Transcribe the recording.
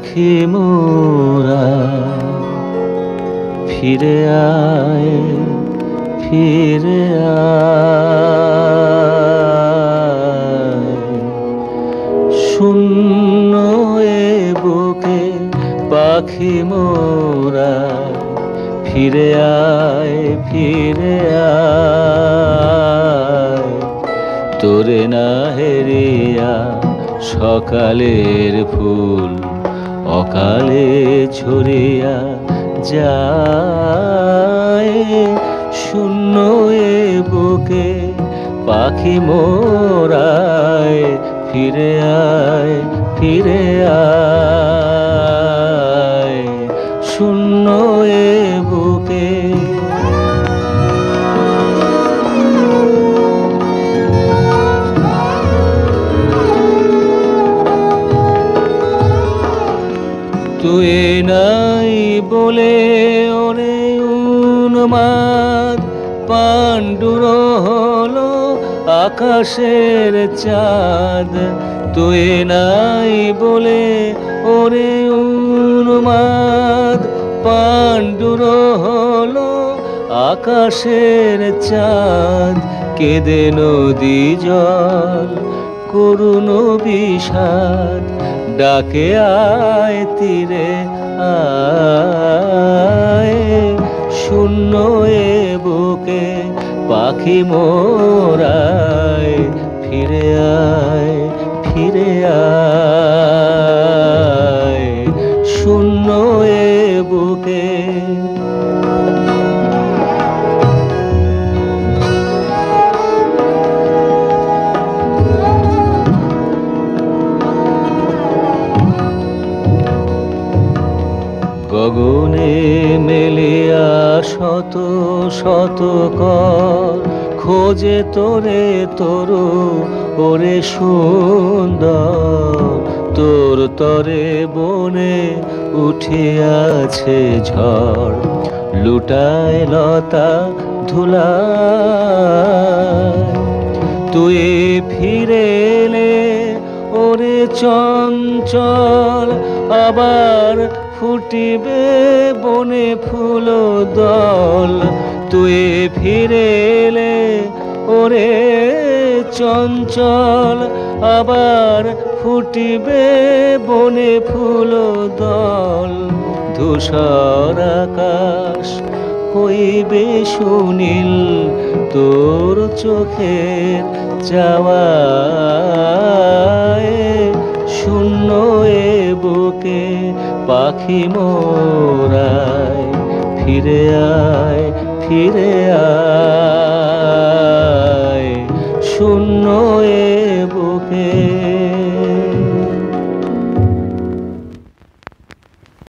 পাখি মোরা ফিরে আয়, ফিরে আয়। শূন্য এ বুকে পাখি মোরা ফিরে আয়, ফিরে আয়। তোরে না হেরিয়া সকালের ফুল অকালে ঝরিয়া যায়। শূন্য এ বুকে পাখি মোরায় ফিরে আয়, ফিরে আয়। শূন্য এ বুকে তুই নাই বলে ওরে উন্মাদ পাণ্ডুর হলো আকাশের চাঁদ। তুই নাই বলে ওরে উন্মাদ পাণ্ডুর হলো আকাশের চাঁদ। কেঁদে নদী জল করুণ বিষাদ ডাকে আয় তীরে আয়। শূন্য এ বুকে পাখি মোরায় ফিরে আয়, ফিরে আয়। শূন্য এ বুকে গগনে মেলিয়া শত শত কর খোঁজে তোরে তরু ওরে সুন্দর। তোর তরে বনে উঠিয়াছে ঝড় লুটায় লতা ধুলায়। তুই ফিরে এলে ওরে চঞ্চল আবার ফুটিবে বনে ফুল দল। তুই ফিরে এলে ওরে চঞ্চল আবার ফুটিবে বনে ফুল দল। ধূসর আকাশ হইবে সুনীল তোর চোখের চাওয়ায়। শূন্য এ বুকে পাখি মোরায় ফিরে আয়, ফিরে আয়।